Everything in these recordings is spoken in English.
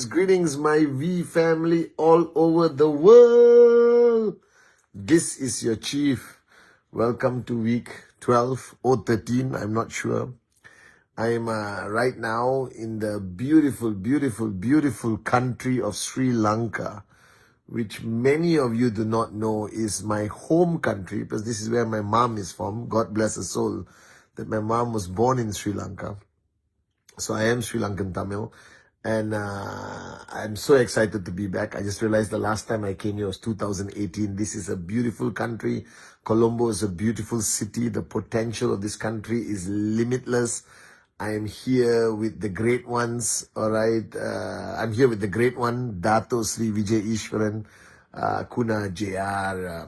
Greetings, my V family all over the world. This is your chief. Welcome to week 12 or 13, I'm not sure. I'm right now in the beautiful country of Sri Lanka, which many of you do not know is my home country, because this is where my mom is from. God bless her soul that my mom was born in Sri Lanka. So I am Sri Lankan Tamil. And I'm so excited to be back. I just realized the last time I came here was 2018. This is a beautiful country. Colombo is a beautiful city. The potential of this country is limitless. I am here with the great ones, all right? I'm here with the great one, Dato Sri Vijay Ishwaran, Kuna JR.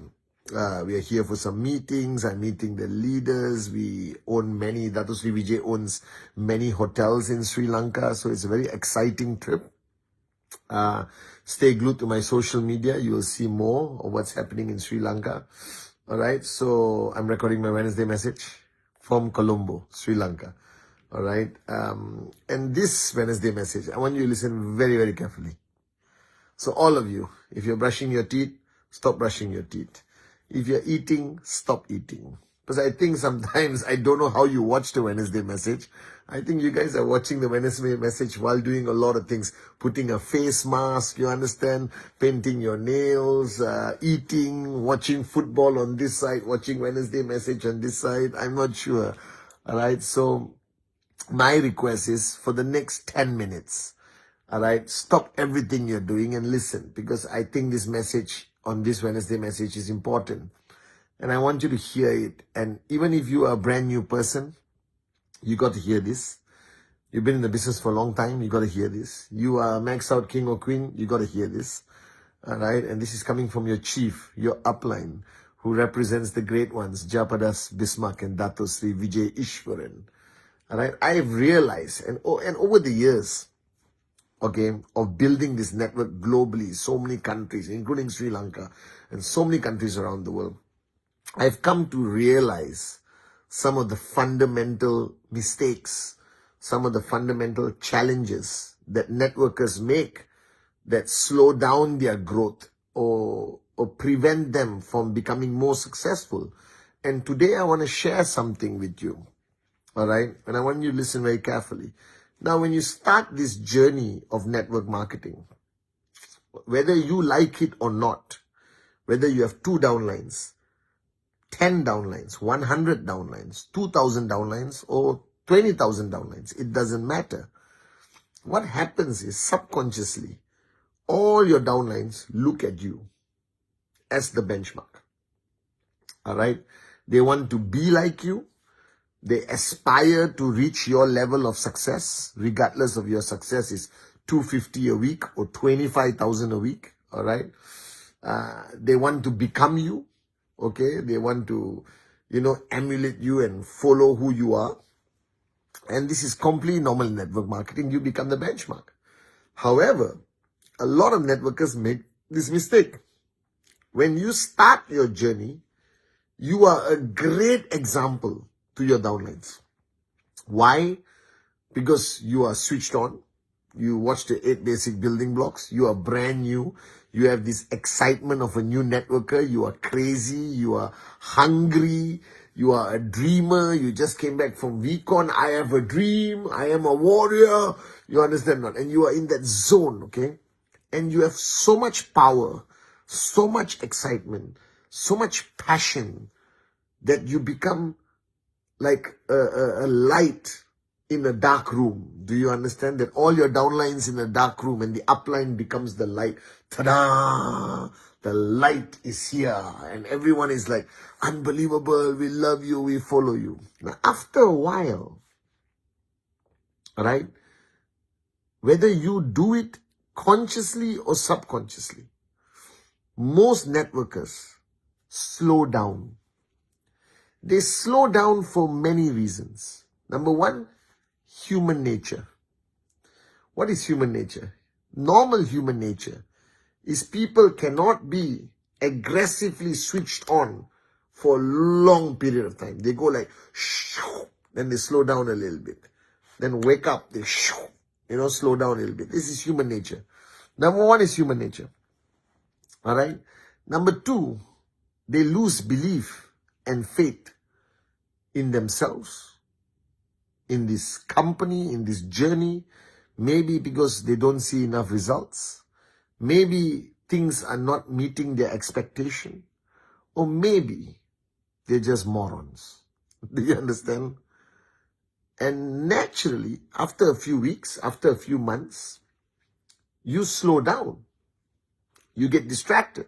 We are here for some meetings. I'm meeting the leaders. We own many, Dato Sri Vijay owns many hotels in Sri Lanka. So it's a very exciting trip. Stay glued to my social media. You will see more of what's happening in Sri Lanka. All right. So I'm recording my Wednesday message from Colombo, Sri Lanka. All right. And this Wednesday message, I want you to listen very carefully. So all of you, if you're brushing your teeth, stop brushing your teeth. If you're eating, stop eating. Because I think sometimes, I don't know how you watch the Wednesday message. I think you guys are watching the Wednesday message while doing a lot of things. Putting a face mask, you understand? Painting your nails, eating, watching football on this side, watching Wednesday message on this side. I'm not sure. Alright, so my request is for the next 10 minutes, alright, stop everything you're doing and listen. Because I think this message on this Wednesday message is important. And I want you to hear it. And even if you are a brand new person, you got to hear this. You've been in the business for a long time, you got to hear this. You are a max out king or queen, you got to hear this. Alright, and this is coming from your chief, your upline, who represents the great ones, Japadas, Bismarck, and Dato Sri Vijay Ishwaran. Alright, I've realized, and over the years, okay, of building this network globally, so many countries, including Sri Lanka, and so many countries around the world, I've come to realize some of the fundamental mistakes, some of the fundamental challenges that networkers make that slow down their growth or prevent them from becoming more successful. And today I want to share something with you, all right? And I want you to listen very carefully. Now, when you start this journey of network marketing, whether you like it or not, whether you have 2 downlines, 10 downlines, 100 downlines, 2,000 downlines, or 20,000 downlines, it doesn't matter. What happens is subconsciously, all your downlines look at you as the benchmark. All right? They want to be like you. They aspire to reach your level of success, regardless of your success is $250 a week or $25,000 a week. All right. They want to become you. Okay. They want to, emulate you and follow who you are. And this is completely normal in network marketing. You become the benchmark. However, a lot of networkers make this mistake. When you start your journey, you are a great example to your downlines. Why? Because you are switched on. You watch the 8 basic building blocks. You are brand new. You have this excitement of a new networker. You are crazy. You are hungry. You are a dreamer. You just came back from VCon. I have a dream. I am a warrior. You understand not? And you are in that zone, okay? And you have so much power, so much excitement, so much passion that you become like a light in a dark room. Do you understand that all your downlines in a dark room and the upline becomes the light? Ta-da! The light is here and everyone is like, unbelievable, we love you, we follow you. Now, after a while, right, whether you do it consciously or subconsciously, most networkers slow down. They slow down for many reasons. Number one, human nature. What is human nature? Normal human nature is people cannot be aggressively switched on for a long period of time. They go like, shoo, then they slow down a little bit. Then wake up, they shoo, slow down a little bit. This is human nature. Number one is human nature. All right. Number two, they lose belief and faith in themselves, in this company, in this journey. Maybe because they don't see enough results. Maybe things are not meeting their expectation. Or maybe they're just morons. Do you understand? And naturally, after a few weeks, after a few months, you slow down. You get distracted.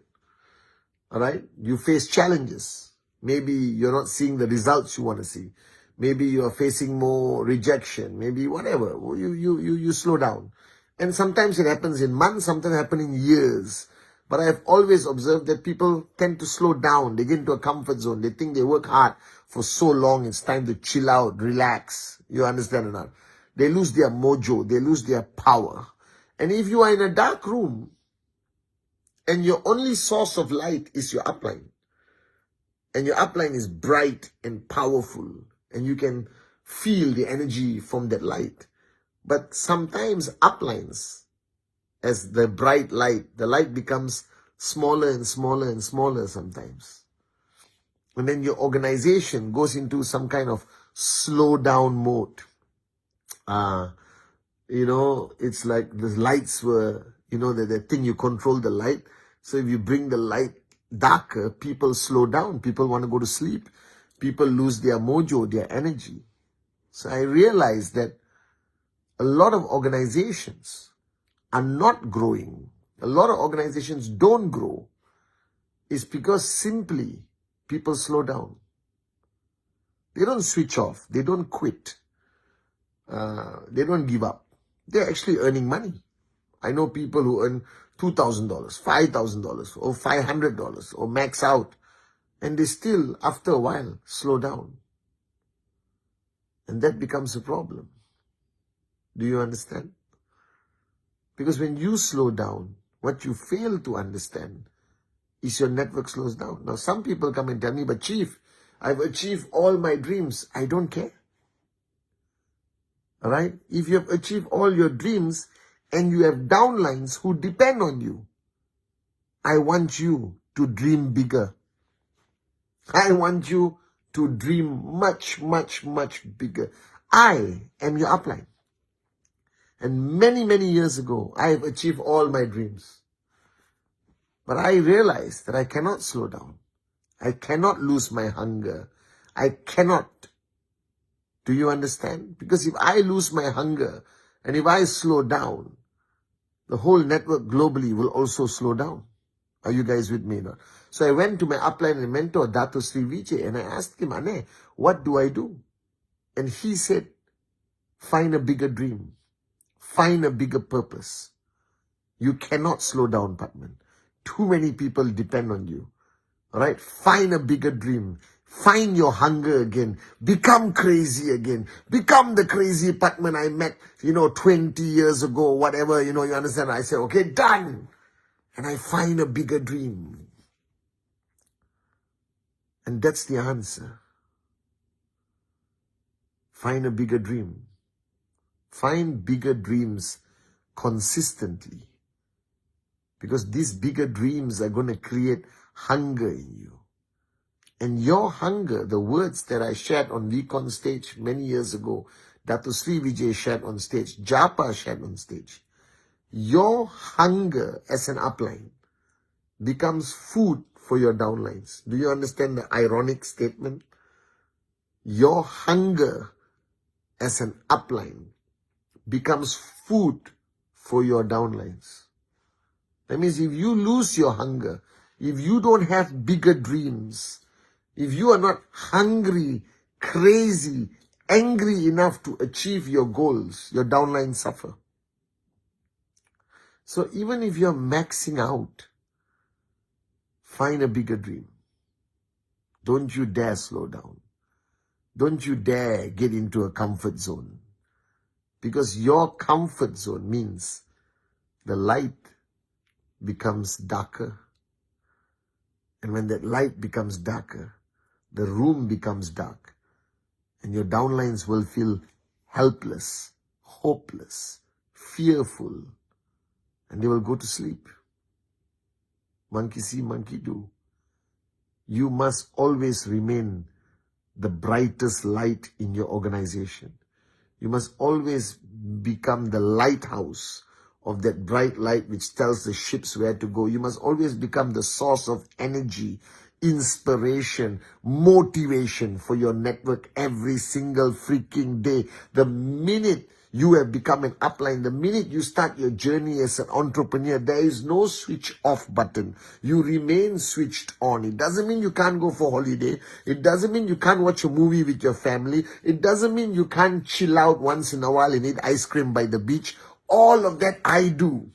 All right? You face challenges. Maybe you're not seeing the results you want to see. Maybe you're facing more rejection. Maybe whatever. You slow down. And sometimes it happens in months, sometimes it happens in years. But I've always observed that people tend to slow down. They get into a comfort zone. They think they work hard for so long. It's time to chill out, relax. You understand or not? They lose their mojo. They lose their power. And if you are in a dark room and your only source of light is your upline, and your upline is bright and powerful, and you can feel the energy from that light. But sometimes uplines, as the bright light, the light becomes smaller and smaller and smaller sometimes. And then your organization goes into some kind of slow down mode. It's like the lights were, the thing you control the light. So if you bring the light darker, people slow down. People want to go to sleep. People lose their mojo, their energy. So I realized that a lot of organizations are not growing. A lot of organizations don't grow. It's because simply people slow down. They don't switch off. They don't quit. They don't give up. They're actually earning money. I know people who earn $2,000, $5,000, or $500, or max out. And they still, after a while, slow down. And that becomes a problem. Do you understand? Because when you slow down, what you fail to understand is your network slows down. Now, some people come and tell me, but Chief, I've achieved all my dreams. I don't care. All right? If you have achieved all your dreams and you have downlines who depend on you, I want you to dream bigger. I want you to dream much, much, much bigger. I am your upline. And many, many years ago, I have achieved all my dreams. But I realized that I cannot slow down. I cannot lose my hunger. I cannot. Do you understand? Because if I lose my hunger and if I slow down, the whole network globally will also slow down. Are you guys with me now? So I went to my upline and mentor, Dato Sri Vijay, and I asked him, Ane, what do I do? And he said, find a bigger dream. Find a bigger purpose. You cannot slow down, Pathman. Too many people depend on you. All right? Find a bigger dream. Find your hunger again. Become crazy again. Become the crazy Pathman I met, 20 years ago, whatever, you understand? I said, okay, done. And I find a bigger dream. And that's the answer. Find a bigger dream. Find bigger dreams consistently. Because these bigger dreams are going to create hunger in you. And your hunger, the words that I shared on Vicon stage many years ago, Dato Sri Vijay shared on stage, Japa shared on stage. Your hunger as an upline becomes food for your downlines. Do you understand the ironic statement? Your hunger as an upline becomes food for your downlines. That means if you lose your hunger, if you don't have bigger dreams, if you are not hungry, crazy, angry enough to achieve your goals, your downlines suffer. So even if you're maxing out, find a bigger dream. Don't you dare slow down. Don't you dare get into a comfort zone. Because your comfort zone means the light becomes darker. And when that light becomes darker, the room becomes dark. And your downlines will feel helpless, hopeless, fearful. And they will go to sleep. Monkey see, monkey do. You must always remain the brightest light in your organization. You must always become the lighthouse of that bright light which tells the ships where to go. You must always become the source of energy, inspiration, motivation for your network every single freaking day. The minute you have become an upline, the minute you start your journey as an entrepreneur, there is no switch off button. You remain switched on. It doesn't mean you can't go for holiday. It doesn't mean you can't watch a movie with your family. It doesn't mean you can't chill out once in a while and eat ice cream by the beach. All of that I do.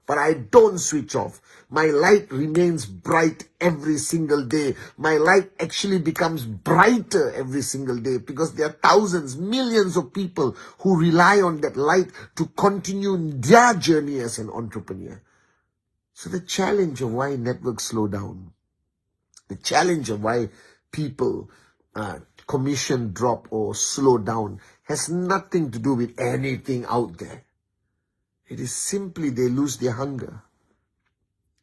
But I don't switch off. My light remains bright every single day. My light actually becomes brighter every single day because there are thousands, millions of people who rely on that light to continue their journey as an entrepreneur. So the challenge of why networks slow down, the challenge of why people commission drop or slow down has nothing to do with anything out there. It is simply they lose their hunger.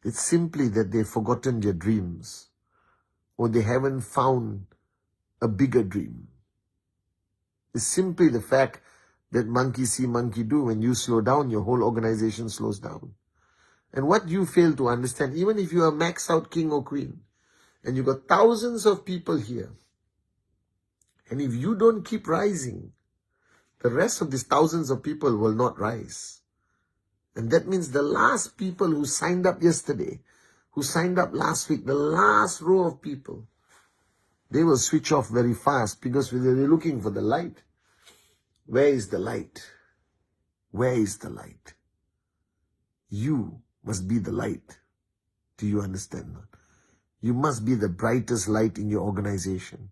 It's simply that they've forgotten their dreams or they haven't found a bigger dream. It's simply the fact that monkey see, monkey do. When you slow down, your whole organization slows down. And what you fail to understand, even if you are max out king or queen, and you got thousands of people here, and if you don't keep rising, the rest of these thousands of people will not rise. And that means the last people who signed up yesterday, who signed up last week, the last row of people, they will switch off very fast because they're looking for the light. Where is the light? Where is the light? You must be the light. Do you understand that? You must be the brightest light in your organization.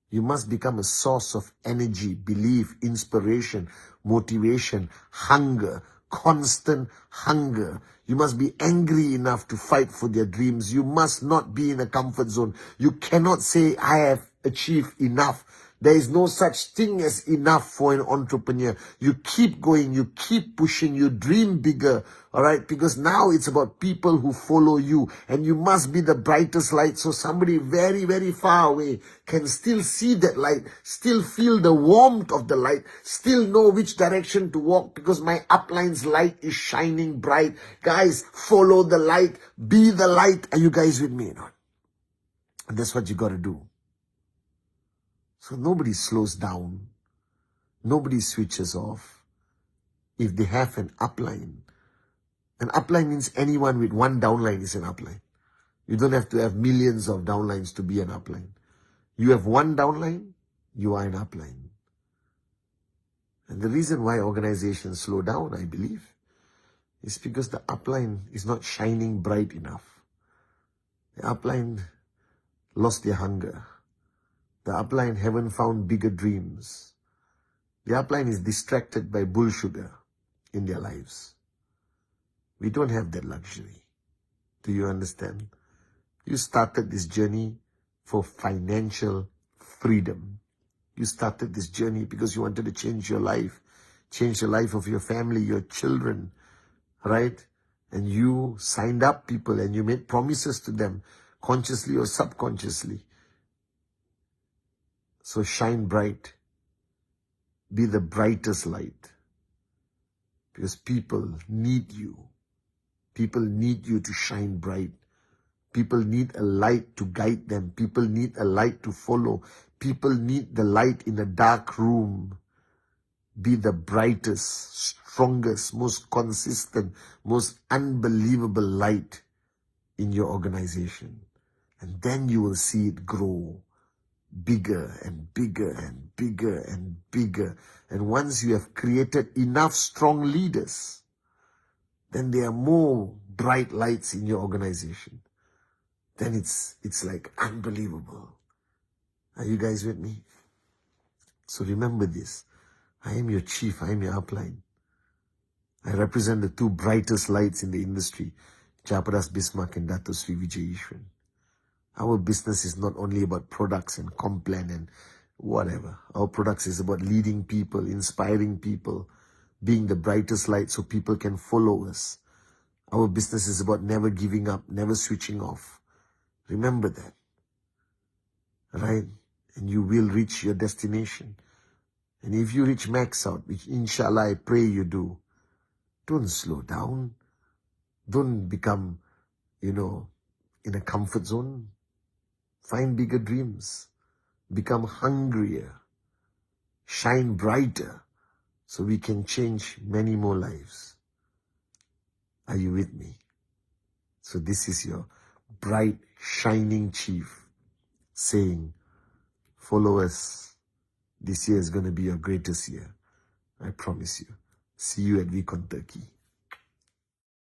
You must become a source of energy, belief, inspiration, motivation, hunger, constant hunger. You must be angry enough to fight for their dreams. You must not be in a comfort zone. You cannot say, I have achieved enough. There is no such thing as enough for an entrepreneur. You keep going, you keep pushing, you dream bigger, all right? Because now it's about people who follow you, and you must be the brightest light so somebody very, very far away can still see that light, still feel the warmth of the light, still know which direction to walk because my upline's light is shining bright. Guys, follow the light, be the light. Are you guys with me or not? And that's what you got to do. So nobody slows down. Nobody switches off if they have an upline. An upline means anyone with one downline is an upline. You don't have to have millions of downlines to be an upline. You have one downline, you are an upline. And the reason why organizations slow down, I believe, is because the upline is not shining bright enough. The upline lost their hunger. The upline haven't found bigger dreams. The upline is distracted by bull sugar in their lives. We don't have that luxury. Do you understand? You started this journey for financial freedom. You started this journey because you wanted to change your life of your family, your children, right? And you signed up people and you made promises to them, consciously or subconsciously. So shine bright. Be the brightest light. Because people need you. People need you to shine bright. People need a light to guide them. People need a light to follow. People need the light in a dark room. Be the brightest, strongest, most consistent, most unbelievable light in your organization. And then you will see it grow bigger and bigger and bigger and bigger. And once you have created enough strong leaders, then there are more bright lights in your organization. Then it's like unbelievable. Are you guys with me? So remember this. I am your chief. I am your upline. I represent the two brightest lights in the industry, Japadas Bismarck and Dato Sri Vijay Ishwan. Our business is not only about products and Complan and whatever. Our products is about leading people, inspiring people, being the brightest light so people can follow us. Our business is about never giving up, never switching off. Remember that, right? And you will reach your destination. And if you reach max out, which inshallah I pray you do, don't slow down. Don't become, in a comfort zone. Find bigger dreams. Become hungrier. Shine brighter so we can change many more lives. Are you with me? So this is your bright, shining chief saying, follow us. This year is going to be your greatest year. I promise you. See you at Week on Turkey.